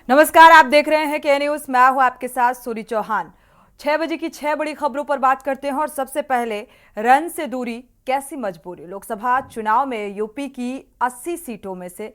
नमस्कार, आप देख रहे हैं के न्यूज। मैं हूं आपके साथ सूरी चौहान। 6 बजे की 6 बड़ी खबरों पर बात करते हैं और सबसे पहले रन से दूरी कैसी मजबूरी। लोकसभा चुनाव में यूपी की 80 सीटों में से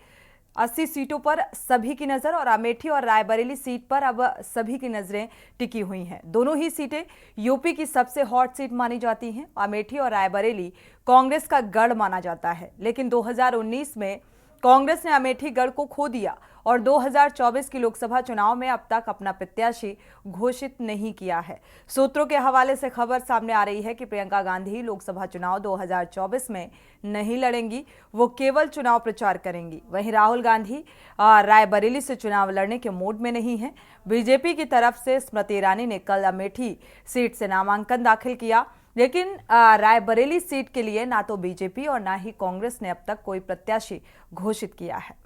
80 सीटों पर सभी की नजर और अमेठी और रायबरेली सीट पर अब सभी की नजरें टिकी हुई हैं। दोनों ही सीटें यूपी की सबसे हॉट सीट मानी जाती हैं। अमेठी और रायबरेली कांग्रेस का गढ़ माना जाता है, लेकिन 2019 में कांग्रेस ने अमेठी गढ़ को खो दिया और 2024 की लोकसभा चुनाव में अब तक अपना प्रत्याशी घोषित नहीं किया है। सूत्रों के हवाले से खबर सामने आ रही है कि प्रियंका गांधी लोकसभा चुनाव 2024 में नहीं लड़ेंगी, वो केवल चुनाव प्रचार करेंगी। वहीं राहुल गांधी रायबरेली से चुनाव लड़ने के मूड में नहीं है। बीजेपी की तरफ से स्मृति ईरानी ने कल अमेठी सीट से नामांकन दाखिल किया, लेकिन रायबरेली सीट के लिए ना तो बीजेपी और ना ही कांग्रेस ने अब तक कोई प्रत्याशी घोषित किया है।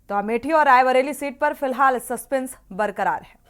तो अमेठी और रायबरेली सीट पर फिलहाल सस्पेंस बरकरार है।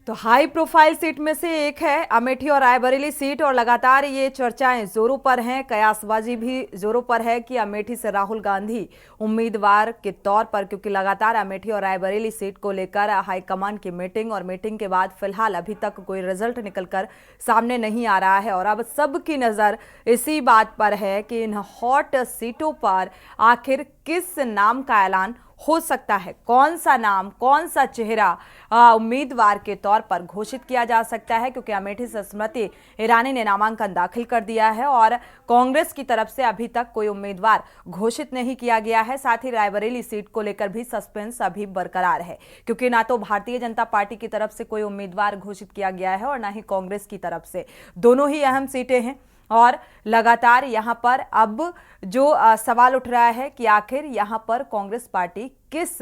तो हाई प्रोफाइल सीट में से एक है अमेठी और रायबरेली सीट और लगातार ये चर्चाएं जोरों पर हैं, कयासबाजी भी जोरों पर है कि अमेठी से राहुल गांधी उम्मीदवार के तौर पर, क्योंकि लगातार अमेठी और रायबरेली सीट को लेकर हाईकमान की मीटिंग और मीटिंग के बाद फिलहाल अभी तक कोई रिजल्ट निकलकर सामने नहीं आ रहा है और अब सबकी नजर इसी बात पर है कि इन हॉट सीटों पर आखिर किस नाम का ऐलान हो सकता है, कौन सा नाम, कौन सा चेहरा उम्मीदवार के तौर पर घोषित किया जा सकता है। क्योंकि अमेठी से स्मृति ईरानी ने नामांकन दाखिल कर दिया है और कांग्रेस की तरफ से अभी तक कोई उम्मीदवार घोषित नहीं किया गया है। साथ ही रायबरेली सीट को लेकर भी सस्पेंस अभी बरकरार है, क्योंकि ना तो भारतीय जनता पार्टी की तरफ से कोई उम्मीदवार घोषित किया गया है और ना ही कांग्रेस की तरफ से। दोनों ही अहम सीटें हैं और लगातार यहां पर अब जो सवाल उठ रहा है कि आखिर यहां पर कांग्रेस पार्टी किस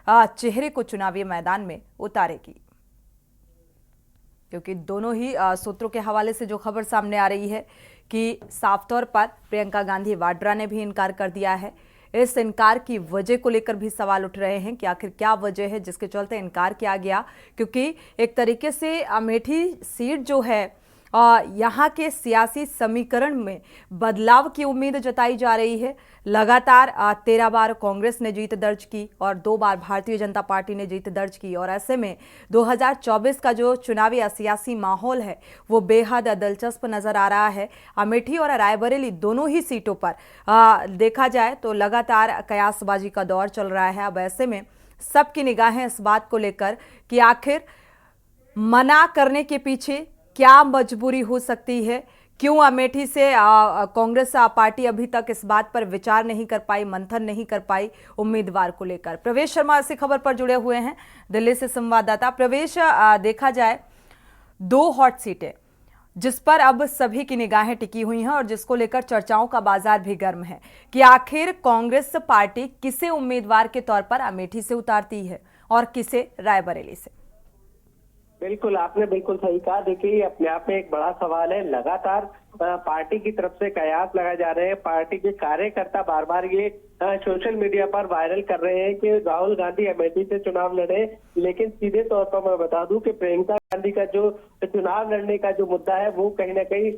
चेहरे को चुनावी मैदान में उतारेगी। क्योंकि दोनों ही सूत्रों के हवाले से जो खबर सामने आ रही है कि साफ तौर पर प्रियंका गांधी वाड्रा ने भी इनकार कर दिया है। इस इनकार की वजह को लेकर भी सवाल उठ रहे हैं कि आखिर क्या वजह है जिसके चलते इनकार किया गया। क्योंकि एक तरीके से अमेठी सीट जो है यहाँ के सियासी समीकरण में बदलाव की उम्मीद जताई जा रही है। लगातार 13 बार कांग्रेस ने जीत दर्ज की और 2 बार भारतीय जनता पार्टी ने जीत दर्ज की और ऐसे में 2024 का जो चुनावी सियासी माहौल है वो बेहद दिलचस्प नजर आ रहा है। अमेठी और रायबरेली दोनों ही सीटों पर देखा जाए तो लगातार कयासबाजी का दौर चल रहा है। अब ऐसे में सबकी निगाहें इस बात को लेकर कि आखिर मना करने के पीछे क्या मजबूरी हो सकती है, क्यों अमेठी से कांग्रेस पार्टी अभी तक इस बात पर विचार नहीं कर पाई, मंथन नहीं कर पाई उम्मीदवार को लेकर। प्रवेश शर्मा इसी खबर पर जुड़े हुए हैं, दिल्ली से संवाददाता। प्रवेश, देखा जाए 2 हॉट सीटें जिस पर अब सभी की निगाहें टिकी हुई हैं और जिसको लेकर चर्चाओं का बाजार भी गर्म है कि आखिर कांग्रेस पार्टी किसे उम्मीदवार के तौर पर अमेठी से उतारती है और किसे रायबरेली से। बिल्कुल, आपने बिल्कुल सही कहा। देखिए, ये अपने आप में एक बड़ा सवाल है। लगातार पार्टी की तरफ से कयास लगाए जा रहे हैं। पार्टी के कार्यकर्ता बार बार ये सोशल मीडिया पर वायरल कर रहे हैं कि राहुल गांधी अमेठी से चुनाव लड़े, लेकिन सीधे तौर पर मैं बता दूं कि प्रियंका गांधी का जो चुनाव लड़ने का जो मुद्दा है वो कहीं ना कहीं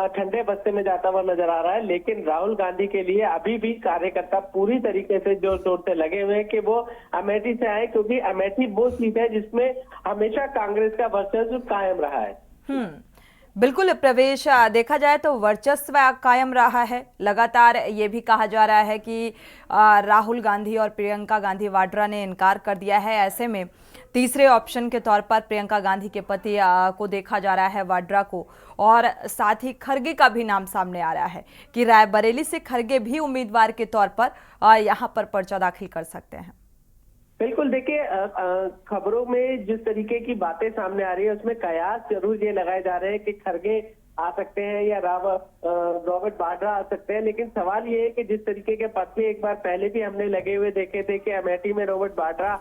ठंडे बस्ते में जाता हुआ नजर आ रहा है। लेकिन राहुल गांधी के लिए अभी भी कार्यकर्ता पूरी तरीके से जोर शोर से लगे हुए हैं कि वो अमेठी से आए, क्योंकि अमेठी वो सीट है जिसमें हमेशा कांग्रेस का वर्चस्व कायम रहा है। बिल्कुल प्रवेश, देखा जाए तो वर्चस्व कायम रहा है। लगातार ये भी कहा जा रहा है कि राहुल गांधी और प्रियंका गांधी वाड्रा ने इनकार कर दिया है। ऐसे में तीसरे ऑप्शन के तौर पर प्रियंका गांधी के पति को देखा जा रहा है, वाड्रा को, और साथ ही खरगे का भी नाम सामने आ रहा है कि रायबरेली से खरगे भी उम्मीदवार के तौर पर यहाँ पर पर्चा दाखिल कर सकते हैं। बिल्कुल, देखिए, खबरों में जिस तरीके की बातें सामने आ रही है उसमें कयास जरूर ये लगाए जा रहे हैं कि खरगे आ सकते हैं या रॉबर्ट वाड्रा आ सकते हैं, लेकिन सवाल ये है कि जिस तरीके के पर्चे एक बार पहले भी हमने लगे हुए देखे थे कि अमेठी में रॉबर्ट वाड्रा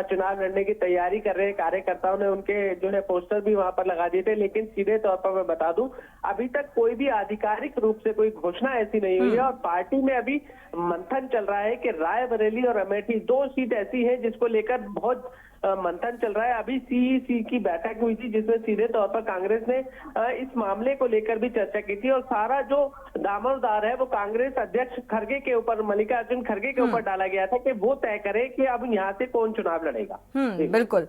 चुनाव लड़ने की तैयारी कर रहे हैं, कार्यकर्ताओं ने उनके जो है पोस्टर भी वहां पर लगा दिए थे, लेकिन सीधे तौर पर मैं बता दूं अभी तक कोई भी आधिकारिक रूप से कोई घोषणा ऐसी नहीं हुई है। और पार्टी में अभी मंथन चल रहा है कि रायबरेली और अमेठी 2 सीट ऐसी है जिसको लेकर बहुत मंथन चल रहा है। अभी सीईसी की बैठक हुई थी जिसमें सीधे तौर पर कांग्रेस ने इस मामले को लेकर भी चर्चा की थी और सारा जो दामोदार है वो कांग्रेस अध्यक्ष खड़गे के ऊपर, मल्लिकार्जुन खड़गे के ऊपर डाला गया था कि वो तय करे कि अब यहाँ से कौन चुनाव लड़ेगा। बिल्कुल,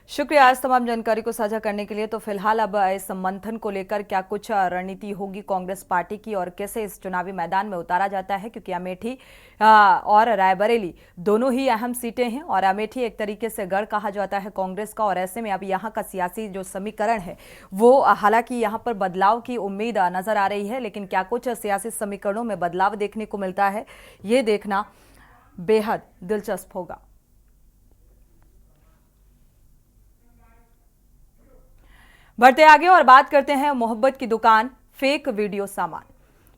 शुक्रिया इस तमाम जानकारी को साझा करने के लिए। तो फिलहाल अब इस मंथन को लेकर क्या कुछ रणनीति होगी कांग्रेस पार्टी की और कैसे इस चुनावी मैदान में उतारा जाता है, क्योंकि अमेठी और रायबरेली दोनों ही अहम सीटें हैं और अमेठी एक तरीके से गढ़ कहा जाता है कांग्रेस का। और ऐसे में अब यहाँ का सियासी जो समीकरण है वो हालांकि यहाँ पर बदलाव की उम्मीद नजर आ रही है, लेकिन क्या कुछ सियासी समीकरणों में बदलाव देखने को मिलता है ये देखना बेहद दिलचस्प होगा। बढ़ते आगे और बात करते हैं मोहब्बत की दुकान फेक वीडियो सामान।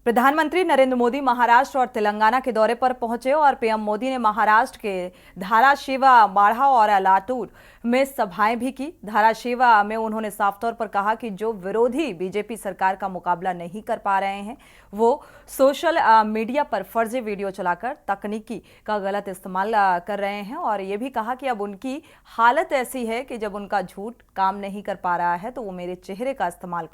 प्रधानमंत्री नरेंद्र मोदी महाराष्ट्र और तेलंगाना के दौरे पर पहुंचे और पीएम मोदी ने महाराष्ट्र के धाराशिवा, माढ़ा और लातूर में सभाएं भी की। धाराशिवा में उन्होंने साफ तौर पर कहा कि जो विरोधी बीजेपी सरकार का मुकाबला नहीं कर पा रहे हैं वो सोशल मीडिया पर फर्जी वीडियो चलाकर तकनीकी का गलत इस्तेमाल कर रहे हैं। और ये भी कहा कि अब उनकी हालत ऐसी है कि जब उनका झूठ काम नहीं कर पा रहा है तो वो मेरे चेहरे का इस्तेमाल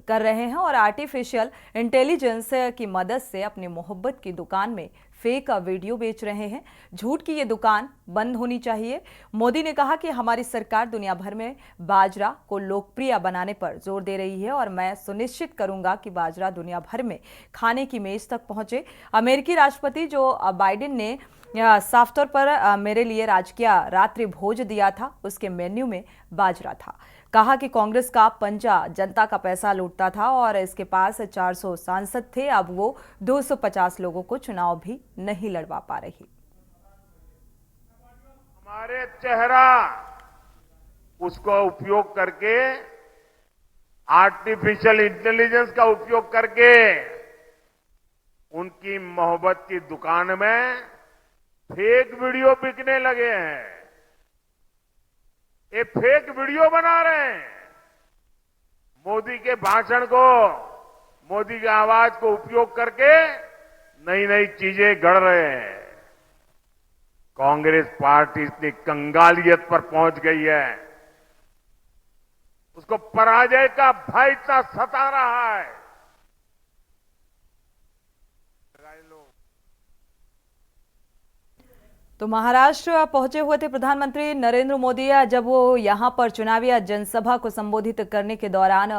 कर रहे हैं और आर्टिफिशियल इंटेलिजेंस की मदद से अपनी मोहब्बत की दुकान में फेक वीडियो बेच रहे हैं। झूठ की ये दुकान बंद होनी चाहिए। मोदी ने कहा कि हमारी सरकार दुनिया भर में बाजरा को लोकप्रिय बनाने पर जोर दे रही है और मैं सुनिश्चित करूंगा कि बाजरा दुनिया भर में खाने की मेज तक पहुंचे। अमेरिकी राष्ट्रपति जो बाइडेन ने साफ तौर पर मेरे लिए राजकीय रात्रि भोज दिया था, उसके मेन्यू में बाजरा था। कहा कि कांग्रेस का पंजा जनता का पैसा लूटता था और इसके पास 400 सांसद थे, अब वो 250 लोगों को चुनाव भी नहीं लड़वा पा रही। हमारे चेहरा उसको उपयोग करके, आर्टिफिशियल इंटेलिजेंस का उपयोग करके उनकी मोहब्बत की दुकान में फेक वीडियो बिकने लगे हैं। ये फेक वीडियो बना रहे हैं। मोदी के भाषण को, मोदी की आवाज को उपयोग करके नई नई चीजें गढ़ रहे हैं। कांग्रेस पार्टी इतनी कंगालियत पर पहुंच गई है, उसको पराजय का भय इतना सता रहा है। तो महाराष्ट्र पहुंचे हुए थे प्रधानमंत्री नरेंद्र मोदी। जब वो यहां पर चुनावी जनसभा को संबोधित करने के दौरान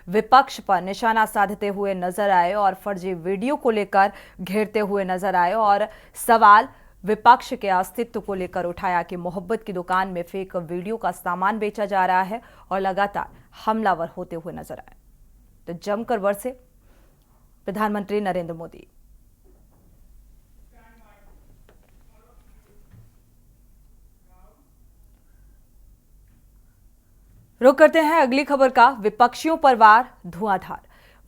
विपक्ष पर निशाना साधते हुए नजर आए और फर्जी वीडियो को लेकर घेरते हुए नजर आए और सवाल विपक्ष के अस्तित्व को लेकर उठाया कि मोहब्बत की दुकान में फेक वीडियो का सामान बेचा जा रहा है और लगातार हमलावर होते हुए नजर आए। तो जमकर बरसे प्रधानमंत्री नरेंद्र मोदी। रुक करते हैं अगली खबर का। विपक्षियों पर वार धुआंधार।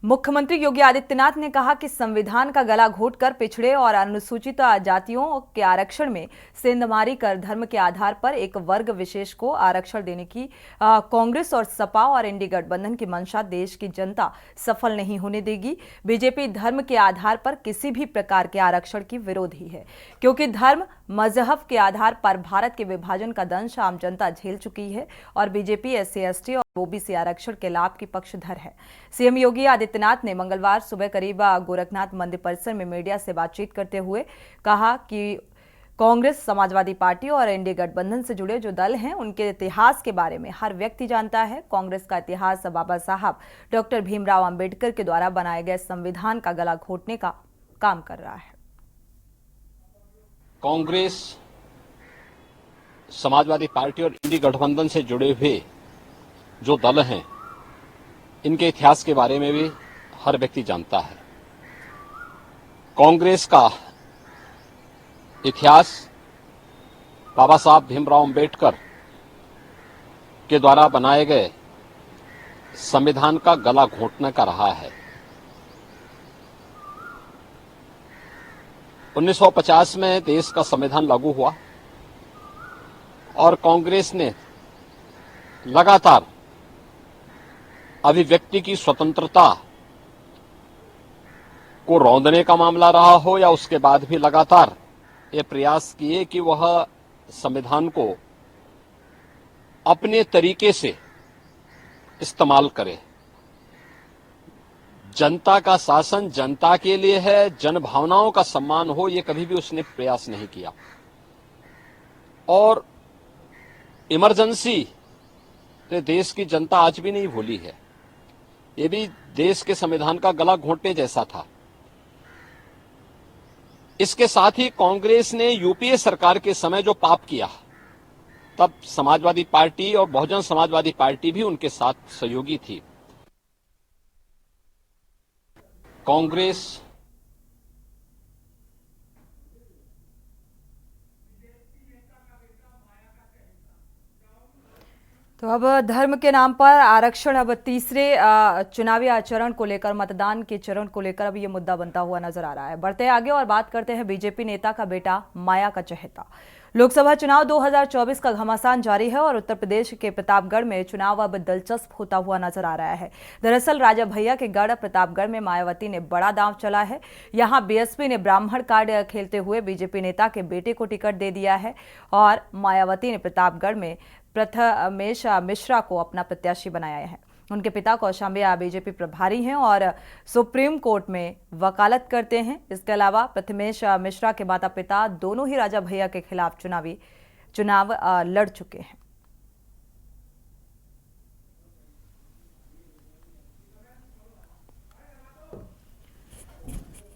मुख्यमंत्री योगी आदित्यनाथ ने कहा कि संविधान का गला घोटकर पिछड़े और अनुसूचित जातियों के आरक्षण में सेंधमारी कर धर्म के आधार पर एक वर्ग विशेष को आरक्षण देने की कांग्रेस और सपा और इंडी गठबंधन की मंशा देश की जनता सफल नहीं होने देगी। बीजेपी धर्म के आधार पर किसी भी प्रकार के आरक्षण की विरोधी है, क्योंकि धर्म मजहब के आधार पर भारत के विभाजन का दंश आम जनता झेल चुकी है और बीजेपी SC/ST और ओबीसी आरक्षण के लाभ की पक्षधर है। सीएम योगी आदित्यनाथ ने मंगलवार सुबह करीब गोरखनाथ मंदिर परिसर में मीडिया से बातचीत करते हुए कहा कि कांग्रेस, समाजवादी पार्टी और एनडीए गठबंधन से जुड़े जो दल हैं उनके इतिहास के बारे में हर व्यक्ति जानता है। कांग्रेस का इतिहास बाबा साहब डॉक्टर भीमराव अंबेडकर के द्वारा बनाए गए संविधान का गला घोटने का काम कर रहा है। कांग्रेस, समाजवादी पार्टी और इंडी गठबंधन से जुड़े हुए जो दल हैं, इनके इतिहास के बारे में भी हर व्यक्ति जानता है। कांग्रेस का इतिहास बाबा साहब भीमराव अंबेडकर के द्वारा बनाए गए संविधान का गला घोंटने का रहा है। 1950 में देश का संविधान लागू हुआ और कांग्रेस ने लगातार अभिव्यक्ति की स्वतंत्रता को रौंदने का मामला रहा हो या उसके बाद भी लगातार ये प्रयास किए कि वह संविधान को अपने तरीके से इस्तेमाल करे। जनता का शासन जनता के लिए है, जन भावनाओं का सम्मान हो, ये कभी भी उसने प्रयास नहीं किया। और इमरजेंसी ने देश की जनता आज भी नहीं भूली है। ये भी देश के संविधान का गला घोंटने जैसा था। इसके साथ ही कांग्रेस ने यूपीए सरकार के समय जो पाप किया, तब समाजवादी पार्टी और बहुजन समाजवादी पार्टी भी उनके साथ सहयोगी थी। कांग्रेस तो अब धर्म के नाम पर आरक्षण अब तीसरे चुनावी आचरण को लेकर, मतदान के चरण को लेकर अब ये मुद्दा बनता हुआ नजर आ रहा है। बढ़ते आगे और बात करते हैं बीजेपी नेता का बेटा माया का चहेता। लोकसभा चुनाव 2024 का घमासान जारी है और उत्तर प्रदेश के प्रतापगढ़ में चुनाव अब दिलचस्प होता हुआ नजर आ रहा है। दरअसल राजा भैया के गढ़ प्रतापगढ़ में मायावती ने बड़ा दांव चला है। यहां बीएसपी ने ब्राह्मण कार्ड खेलते हुए बीजेपी नेता के बेटे को टिकट दे दिया है और मायावती ने प्रतापगढ़ में प्रथमेश मिश्रा को अपना प्रत्याशी बनाया है। उनके पिता कौशाम्बिया बीजेपी प्रभारी हैं और सुप्रीम कोर्ट में वकालत करते हैं। इसके अलावा प्रथमेश मिश्रा के माता पिता दोनों ही राजा भैया के खिलाफ चुनाव लड़ चुके हैं।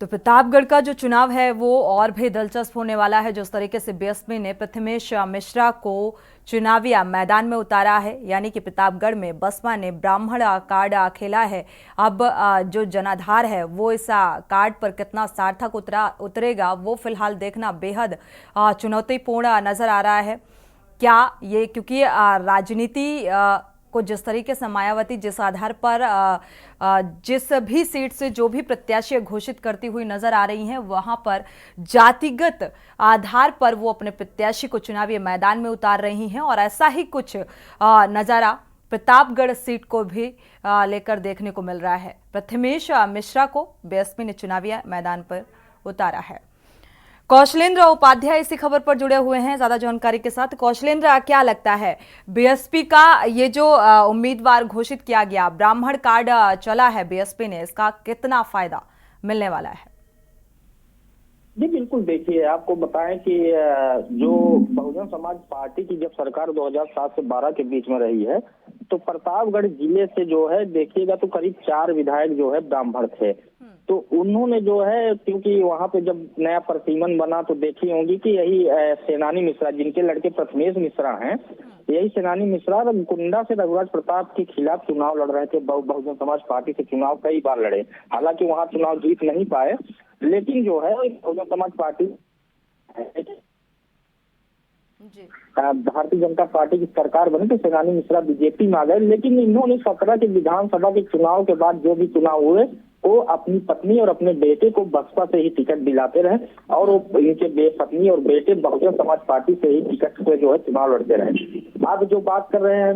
तो प्रतापगढ़ का जो चुनाव है वो और भी दिलचस्प होने वाला है। जिस तरीके से बीएसपी ने प्रथमेश मिश्रा को चुनावी मैदान में उतारा है, यानी कि प्रतापगढ़ में बसपा ने ब्राह्मण कार्ड खेला है। अब जो जनाधार है वो इस कार्ड पर कितना सार्थक उतरेगा वो फिलहाल देखना बेहद चुनौतीपूर्ण नजर आ रहा है। क्या ये, क्योंकि राजनीति को जिस तरीके से मायावती जिस आधार पर जिस भी सीट से जो भी प्रत्याशी घोषित करती हुई नजर आ रही हैं, वहां पर जातिगत आधार पर वो अपने प्रत्याशी को चुनावी मैदान में उतार रही हैं और ऐसा ही कुछ नजारा प्रतापगढ़ सीट को भी लेकर देखने को मिल रहा है। प्रथमेश मिश्रा को बीएसपी ने चुनावी मैदान पर उतारा है। कौशलेंद्र उपाध्याय इसी खबर पर जुड़े हुए हैं ज्यादा जानकारी के साथ। कौशलेंद्र, क्या लगता है बीएसपी का ये जो उम्मीदवार घोषित किया गया, ब्राह्मण कार्ड चला है बीएसपी ने, इसका कितना फायदा मिलने वाला है? जी बिल्कुल, देखिए आपको बताएं कि जो बहुजन समाज पार्टी की जब सरकार 2007 से 12 के बीच में रही है, तो प्रतापगढ़ जिले से जो है देखिएगा तो करीब 4 विधायक जो है ब्राह्मण थे। तो उन्होंने जो है, क्योंकि वहां पे जब नया प्रतिमन बना तो देखी होंगी कि यही सेनानी मिश्रा, जिनके लड़के प्रथमेश मिश्रा हैं, यही सेनानी मिश्रा कुंडा से रघुराज प्रताप के खिलाफ चुनाव लड़ रहे थे। बहुजन समाज पार्टी से चुनाव कई बार लड़े, हालांकि वहां चुनाव जीत नहीं पाए, लेकिन जो है बहुजन समाज पार्टी भारतीय जनता पार्टी की सरकार बनी तो सेनानी मिश्रा बीजेपी में आ गए। लेकिन इन्होंने 17 के विधानसभा के चुनाव के बाद जो भी चुनाव हुए वो अपनी पत्नी और अपने बेटे को बसपा से ही टिकट दिलाते रहे और वो इनके पत्नी और बेटे बहुजन समाज पार्टी से ही टिकट पे जो है चुनाव लड़ते रहे। अब जो बात कर रहे हैं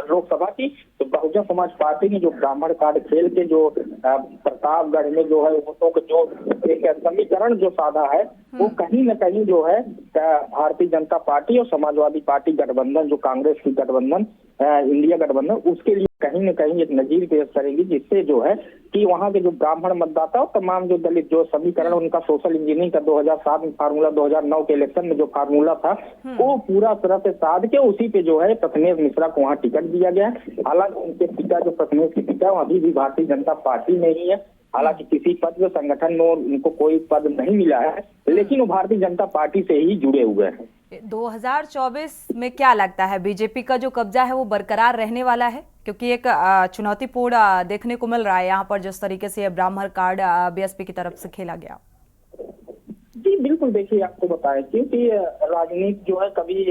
लोकसभा की, तो बहुजन समाज पार्टी ने जो ब्राह्मण कार्ड खेल के जो प्रतापगढ़ में जो है वोटों का जो एक समीकरण जो साधा है, वो कहीं न कहीं जो है भारतीय जनता पार्टी और समाजवादी पार्टी गठबंधन, जो कांग्रेस की गठबंधन, इंडिया गठबंधन, उसके लिए कहीं न कहीं एक नजीर पेश करेंगी, जिससे जो है कि वहां के जो ब्राह्मण मतदाता और तमाम जो दलित जो समीकरण उनका सोशल इंजीनियरिंग का 2007 में फार्मूला, 2009 के इलेक्शन में जो फार्मूला था, वो पूरा तरह से साध के उसी पे जो है प्रथमेश मिश्रा को वहां टिकट दिया गया। हालांकि उनके पिता जो प्रथमेश के पिता अभी भी भारतीय जनता पार्टी में ही है, हालांकि किसी पद में संगठन में उनको कोई पद नहीं मिला है, लेकिन वो भारतीय जनता पार्टी से ही जुड़े हुए हैं। 2024 में क्या लगता है बीजेपी का जो कब्जा है वो बरकरार रहने वाला है? क्योंकि एक चुनौतीपूर्ण देखने को मिल रहा है यहाँ पर जिस तरीके से ब्राह्मण कार्ड बीएसपी की तरफ से खेला गया। जी बिल्कुल, देखिए आपको बताएं, क्योंकि राजनीति जो है कभी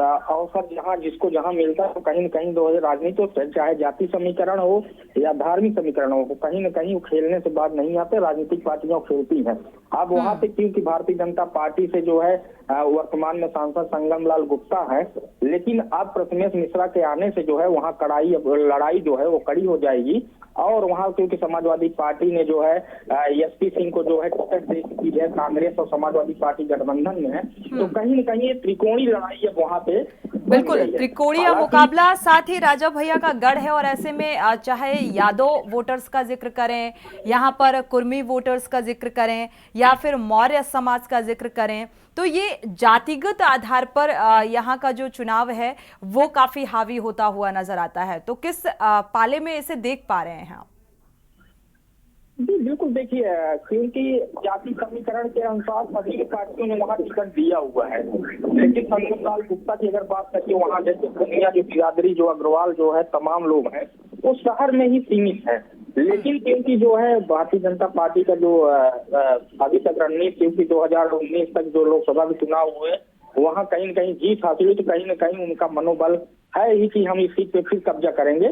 अवसर जहां जिसको जहां मिलता है, तो कहीं न कहीं राजनीति हो, चाहे जाति समीकरण हो या धार्मिक समीकरण हो, कहीं न कहीं वो खेलने से बाद नहीं आते, राजनीतिक पार्टियां खेलती हैं। अब वहां पे क्योंकि भारतीय जनता पार्टी से जो है वर्तमान में सांसद संगम लाल गुप्ता है, लेकिन अब प्रथमेश मिश्रा के आने से जो है वहाँ लड़ाई जो है वो कड़ी हो जाएगी। और वहाँ क्योंकि समाजवादी पार्टी ने जो है एसपी सिंह को जो है टिकट दे दी है, कांग्रेस और समाजवादी पार्टी गठबंधन में है, तो कहीं न कहीं ये त्रिकोणीय लड़ाई अब वहाँ पे बिल्कुल त्रिकोणीय मुकाबला, साथ ही राजा भैया का गढ़ है। और ऐसे में चाहे यादव वोटर्स का जिक्र करें, यहाँ पर कुर्मी वोटर्स का जिक्र करें या फिर मौर्य समाज का जिक्र करें, तो ये जातिगत आधार पर यहाँ का जो चुनाव है वो काफी हावी होता हुआ नजर आता है। तो किस पाले में इसे देख पा रहे हैं आप? जी बिल्कुल, देखिए क्योंकि जाति समीकरण के अनुसार सभी पार्टियों ने वहाँ टिकट दिया हुआ है, लेकिन संगम लाल गुप्ता की अगर बात करें, वहाँ जैसे दुनिया जो बिरादरी जो अग्रवाल जो है तमाम लोग हैं वो शहर में ही सीमित है। लेकिन क्योंकि जो है भारतीय जनता पार्टी का जो अभी तक रणनीति, क्योंकि 2019 तक जो लोकसभा के चुनाव हुए वहाँ कहीं न कहीं जीत हासिल हुई, तो कहीं न कहीं उनका मनोबल है ही कि हम इस सीट पे फिर कब्जा करेंगे।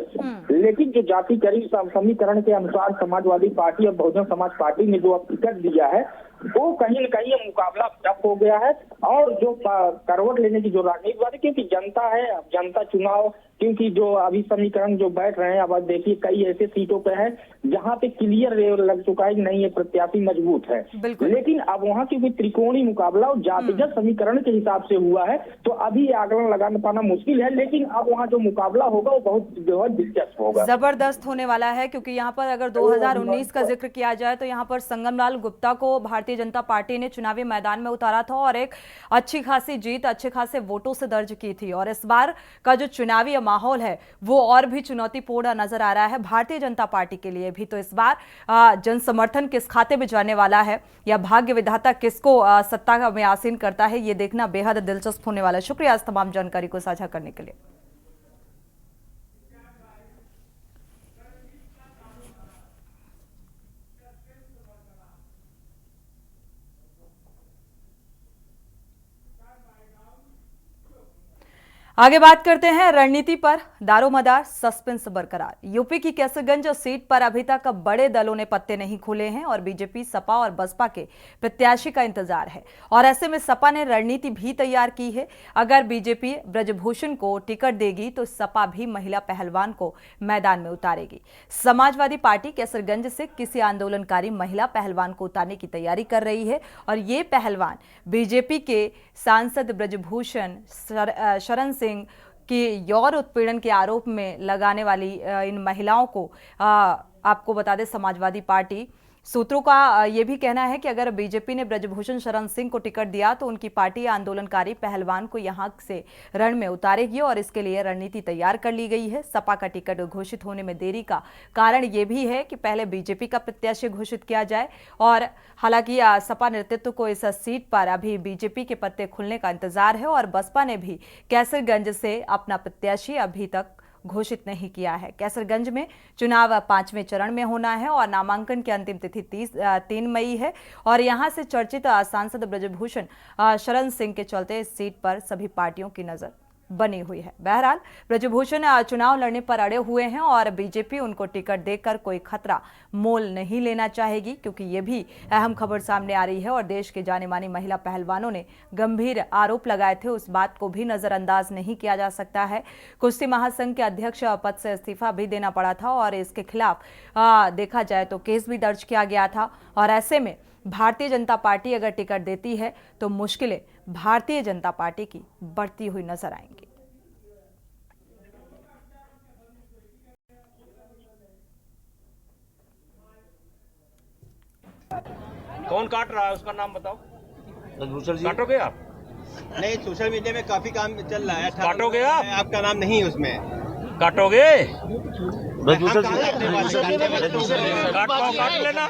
लेकिन जो जाति समीकरण के अनुसार समाजवादी पार्टी और बहुजन समाज पार्टी ने जो अब टिकट दिया है, वो कहीं न कहीं ये मुकाबला टफ हो गया है। और जो करवट लेने की जो राजनीति बात है, क्योंकि जनता है, जनता चुनाव, क्योंकि जो अभी समीकरण जो बैठ रहे हैं, अब देखिए कई ऐसे सीटों पे है जहाँ पे क्लियर लग चुका है कि नहीं ये प्रत्याशी मजबूत है, लेकिन अब वहाँ क्योंकि त्रिकोणीय मुकाबला और जातिगत समीकरण के हिसाब से हुआ है, तो अभी आकलन लगा पाना मुश्किल है। लेकिन अब वहाँ जो मुकाबला होगा वो बहुत जो है दिलचस्प होगा, जबरदस्त होने वाला है। क्योंकि यहाँ पर अगर 2019 का जिक्र किया जाए तो यहाँ पर संगम लाल गुप्ता को भारतीय जनता पार्टी ने चुनावी मैदान में उतारा था और एक अच्छी खासी जीत, अच्छे खासे वोटों से दर्ज की थी। और इस बार का जो चुनावी माहौल है वो और भी चुनौतीपूर्ण नजर आ रहा है भारतीय जनता पार्टी के लिए भी। तो इस बार जन समर्थन किस खाते में जाने वाला है या भाग्य विधाता किसको सत्ता में आसीन करता है, ये देखना बेहद दिलचस्प होने वाला है। शुक्रिया इस तमाम जानकारी को साझा करने के लिए। आगे बात करते हैं रणनीति पर। दारोमदार सस्पेंस बरकरार। यूपी की कैसरगंज सीट पर अभी तक बड़े दलों ने पत्ते नहीं खोले हैं और बीजेपी, सपा और बसपा के प्रत्याशी का इंतजार है। और ऐसे में सपा ने रणनीति भी तैयार की है। अगर बीजेपी ब्रजभूषण को टिकट देगी तो सपा भी महिला पहलवान को मैदान में उतारेगी। समाजवादी पार्टी कैसरगंज से किसी आंदोलनकारी महिला पहलवान को उतारने की तैयारी कर रही है और ये पहलवान बीजेपी के सांसद ब्रजभूषण शरण सिंह की यौन उत्पीड़न के आरोप में लगाने वाली इन महिलाओं को आपको बता दें, समाजवादी पार्टी सूत्रों का यह भी कहना है कि अगर बीजेपी ने ब्रजभूषण शरण सिंह को टिकट दिया तो उनकी पार्टी आंदोलनकारी पहलवान को यहां से रण में उतारेगी और इसके लिए रणनीति तैयार कर ली गई है। सपा का टिकट घोषित होने में देरी का कारण यह भी है कि पहले बीजेपी का प्रत्याशी घोषित किया जाए और हालांकि सपा नेतृत्व को इस सीट पर अभी बीजेपी के पत्ते खुलने का इंतजार है और बसपा ने भी कैसरगंज से अपना प्रत्याशी अभी तक घोषित नहीं किया है। कैसरगंज में चुनाव 5वें चरण में होना है और नामांकन की अंतिम तिथि 3 मई है और यहां से चर्चित सांसद ब्रजभूषण शरण सिंह के चलते इस सीट पर सभी पार्टियों की नजर बनी हुई है। बहरहाल ब्रजभूषण चुनाव लड़ने पर अड़े हुए हैं और बीजेपी उनको टिकट देकर कोई खतरा मोल नहीं लेना चाहेगी, क्योंकि ये भी अहम खबर सामने आ रही है और देश के जाने मानी महिला पहलवानों ने गंभीर आरोप लगाए थे, उस बात को भी नजरअंदाज नहीं किया जा सकता है। कुश्ती महासंघ के अध्यक्ष पद से इस्तीफा भी देना पड़ा था और इसके खिलाफ देखा जाए तो केस भी दर्ज किया गया था और ऐसे में भारतीय जनता पार्टी अगर टिकट देती है तो मुश्किलें भारतीय जनता पार्टी की बढ़ती हुई नजर आएंगी। कौन काट रहा है उसका नाम बताओ। ब्रजभूषण जी काटोगे आप? नहीं, सोशल मीडिया में काफी काम चल रहा है। काटोगे आप? आपका नाम नहीं है उसमें। काटोगे? ब्रजभूषण जी काट पाओ, काट लेना।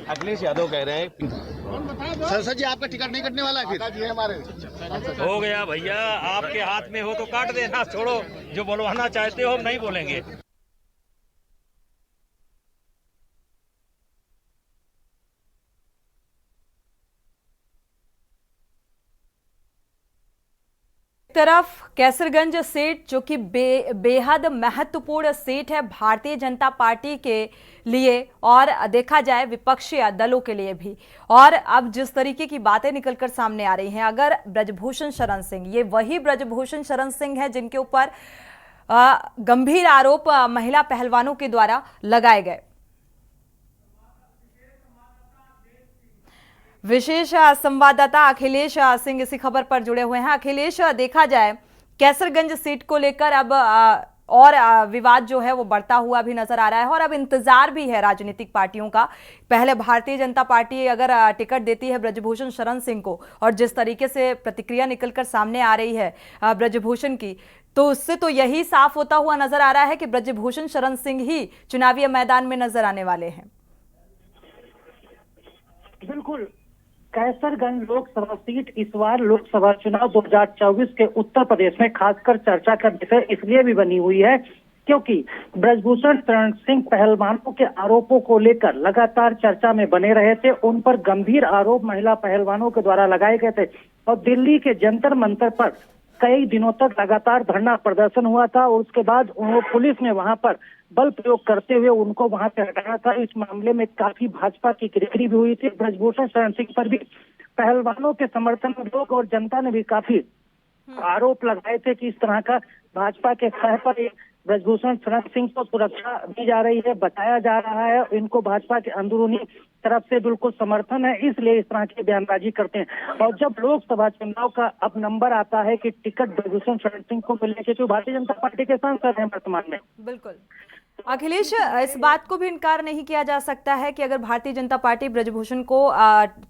अखिलेश यादव कह रहे हैं सर जी आपका टिकट नहीं कटने वाला है फिर हमारे। हो गया भैया, आपके हाथ में हो तो काट देना, छोड़ो। जो बोलवाना चाहते हो हम नहीं बोलेंगे। तरफ कैसरगंज सीट जो कि बेहद महत्वपूर्ण सीट है भारतीय जनता पार्टी के लिए और देखा जाए विपक्षी दलों के लिए भी। और अब जिस तरीके की बातें निकलकर सामने आ रही हैं, अगर ब्रजभूषण शरण सिंह, ये वही ब्रजभूषण शरण सिंह है जिनके ऊपर गंभीर आरोप महिला पहलवानों के द्वारा लगाए गए। विशेष संवाददाता अखिलेश सिंह इसी खबर पर जुड़े हुए हैं। अखिलेश, देखा जाए कैसरगंज सीट को लेकर अब और विवाद जो है वो बढ़ता हुआ भी नजर आ रहा है और अब इंतजार भी है राजनीतिक पार्टियों का। पहले भारतीय जनता पार्टी अगर टिकट देती है ब्रजभूषण शरण सिंह को और जिस तरीके से प्रतिक्रिया निकलकर सामने आ रही है ब्रजभूषण की, तो उससे तो यही साफ होता हुआ नजर आ रहा है कि ब्रजभूषण शरण सिंह ही चुनावी मैदान में नजर आने वाले हैं। बिल्कुल, कैसरगंज लोकसभा सीट इस बार लोकसभा चुनाव 2024 के उत्तर प्रदेश में खासकर चर्चा का विषय इसलिए भी बनी हुई है क्योंकि ब्रजभूषण शरण सिंह पहलवानों के आरोपों को लेकर लगातार चर्चा में बने रहे थे। उन पर गंभीर आरोप महिला पहलवानों के द्वारा लगाए गए थे और दिल्ली के जंतर मंतर पर कई दिनों तक लगातार धरना प्रदर्शन हुआ था और उसके बाद पुलिस ने वहां पर बल प्रयोग करते हुए उनको वहां से हटाया था। इस मामले में काफी भाजपा की किरकिरी भी हुई थी। ब्रजभूषण शरण सिंह पर भी पहलवानों के समर्थन में लोग और जनता ने भी काफी आरोप लगाए थे कि इस तरह का भाजपा के सह पर ब्रजभूषण शरण सिंह को सुरक्षा दी जा रही है, बताया जा रहा है, इनको भाजपा के अंदरूनी तरफ से बिल्कुल समर्थन है, इसलिए इस तरह की बयानबाजी करते हैं। और जब लोकसभा चुनाव का अब नंबर आता है कि टिकट ब्रजभूषण शरण सिंह को मिलने के, तो भारतीय जनता पार्टी के सांसद हैं वर्तमान में। बिल्कुल अखिलेश, इस बात को भी इनकार नहीं किया जा सकता है कि अगर भारतीय जनता पार्टी ब्रजभूषण को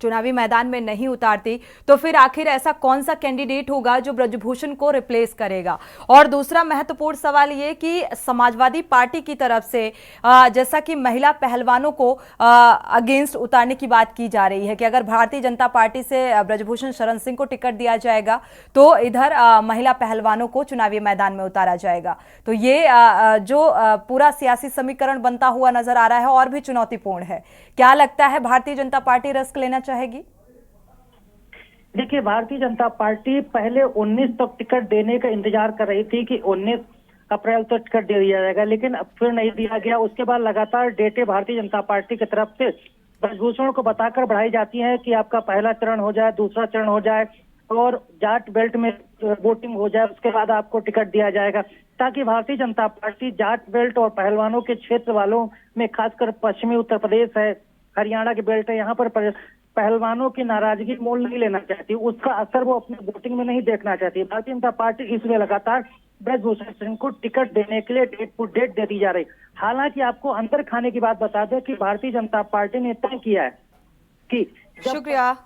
चुनावी मैदान में नहीं उतारती तो फिर आखिर ऐसा कौन सा कैंडिडेट होगा जो ब्रजभूषण को रिप्लेस करेगा। और दूसरा महत्वपूर्ण सवाल ये कि समाजवादी पार्टी की तरफ से जैसा कि महिला पहलवानों को अगेंस्ट उतारने की बात की जा रही है कि अगर भारतीय जनता पार्टी से ब्रजभूषण शरण सिंह को टिकट दिया जाएगा तो इधर महिला पहलवानों को चुनावी मैदान में उतारा जाएगा। तो ये जो पूरा सियासी समीकरण बनता हुआ नजर आ रहा है और भी चुनौतीपूर्ण है। क्या लगता है भारतीय जनता पार्टी रिस्क लेना चाहेगी? देखिए, भारतीय जनता पार्टी पहले 19 तक टिकट देने का इंतजार कर रही थी कि 19 अप्रैल तक टिकट दे दिया जाएगा, लेकिन अब फिर नहीं दिया गया। उसके बाद लगातार डेटें भारतीय जनता पार्टी की तरफ से ब्रजभूषण को बताकर बढ़ाई जाती है कि आपका पहला चरण हो जाए, दूसरा चरण हो जाए और जाट बेल्ट में वोटिंग हो जाए, उसके बाद आपको टिकट दिया जाएगा, ताकि भारतीय जनता पार्टी जाट बेल्ट और पहलवानों के क्षेत्र वालों में, खासकर पश्चिमी उत्तर प्रदेश है, हरियाणा के बेल्ट है, यहाँ पर पहलवानों की नाराजगी मोल नहीं लेना चाहती, उसका असर वो अपने वोटिंग में नहीं देखना चाहती। भारतीय जनता पार्टी इसलिए लगातार ब्रजभूषण सिंह को टिकट देने के लिए डेट दे दी जा रही। हालांकि आपको अंदर खाने की बात बता दें कि भारतीय जनता पार्टी ने तय किया है कि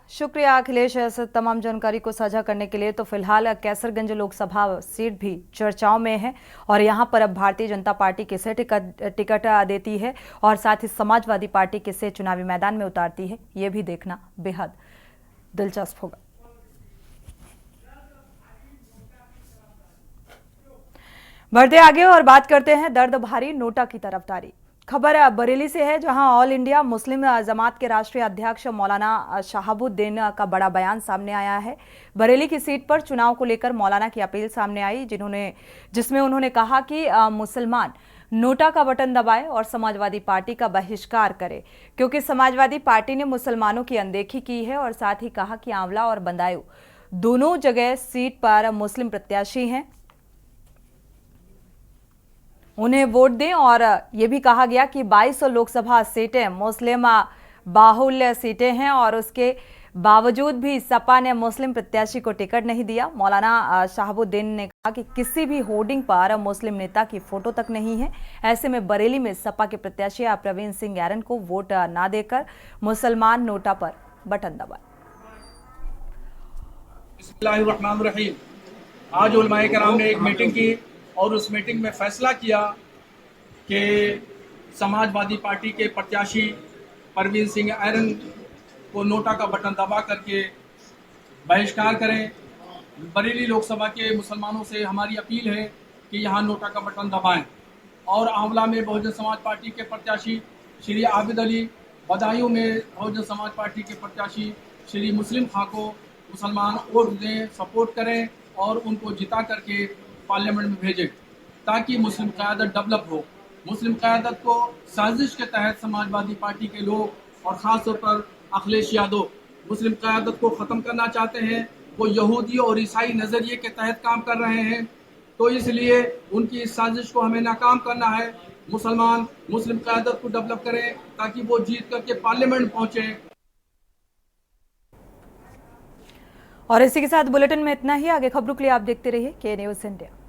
शुक्रिया अखिलेश इस तमाम जानकारी को साझा करने के लिए। तो फिलहाल कैसरगंज लोकसभा सीट भी चर्चाओं में है और यहां पर अब भारतीय जनता पार्टी किसे टिकट देती है और साथ ही समाजवादी पार्टी किसे चुनावी मैदान में उतारती है, ये भी देखना बेहद दिलचस्प होगा। बढ़ते आगे और बात करते हैं दर्द भारी नोटा की तरफदारी। खबर बरेली से है, जहां ऑल इंडिया मुस्लिम जमात के राष्ट्रीय अध्यक्ष मौलाना शहाबुद्दीन का बड़ा बयान सामने आया है। बरेली की सीट पर चुनाव को लेकर मौलाना की अपील सामने आई, जिसमें उन्होंने कहा कि मुसलमान नोटा का बटन दबाए और समाजवादी पार्टी का बहिष्कार करे, क्योंकि समाजवादी पार्टी ने मुसलमानों की अनदेखी की है। और साथ ही कहा कि आंवला और बदायूं दोनों जगह सीट पर मुस्लिम प्रत्याशी हैं, उन्हें वोट दें। और यह भी कहा गया कि 2200 लोकसभा सीटें मुस्लिम बाहुल्य सीटें हैं और उसके बावजूद भी सपा ने मुस्लिम प्रत्याशी को टिकट नहीं दिया। मौलाना शहाबुद्दीन ने कहा कि किसी भी होर्डिंग पर मुस्लिम नेता की फोटो तक नहीं है। ऐसे में बरेली में सपा के प्रत्याशी प्रवीण सिंह गैरन को वोट न देकर मुसलमान नोटा पर बटन दबाए। बिस्मिल्लाहिर्रहमानिर्रहीम। आज उलमाए कराम ने एक मीटिंग की और उस मीटिंग में फैसला किया कि समाजवादी पार्टी के प्रत्याशी परवीन सिंह गैरन को नोटा का बटन दबा करके बहिष्कार करें। बरेली लोकसभा के मुसलमानों से हमारी अपील है कि यहाँ नोटा का बटन दबाएं। और आंवला में बहुजन समाज पार्टी के प्रत्याशी श्री आबिद अली, बदायूं में बहुजन समाज पार्टी के प्रत्याशी श्री मुस्लिम खां को मुसलमान वोट दें, सपोर्ट करें और उनको जिता करके पार्लियामेंट में भेजें ताकि मुस्लिम क़यादत डेवलप हो। मुस्लिम क़यादत को साजिश के तहत समाजवादी पार्टी के लोग और ख़ासतौर पर अखिलेश यादव मुस्लिम क़यादत को ख़त्म करना चाहते हैं। वो यहूदी और ईसाई नज़रिए के तहत काम कर रहे हैं, तो इसलिए उनकी इस साजिश को हमें नाकाम करना है। मुसलमान मुस्लिम क़यादत को डेवलप करें ताकि वो जीत करके पार्लियामेंट पहुंचे। और इसी के साथ बुलेटिन में इतना ही। आगे खबरों के लिए आप देखते रहिए के न्यूज़ इंडिया।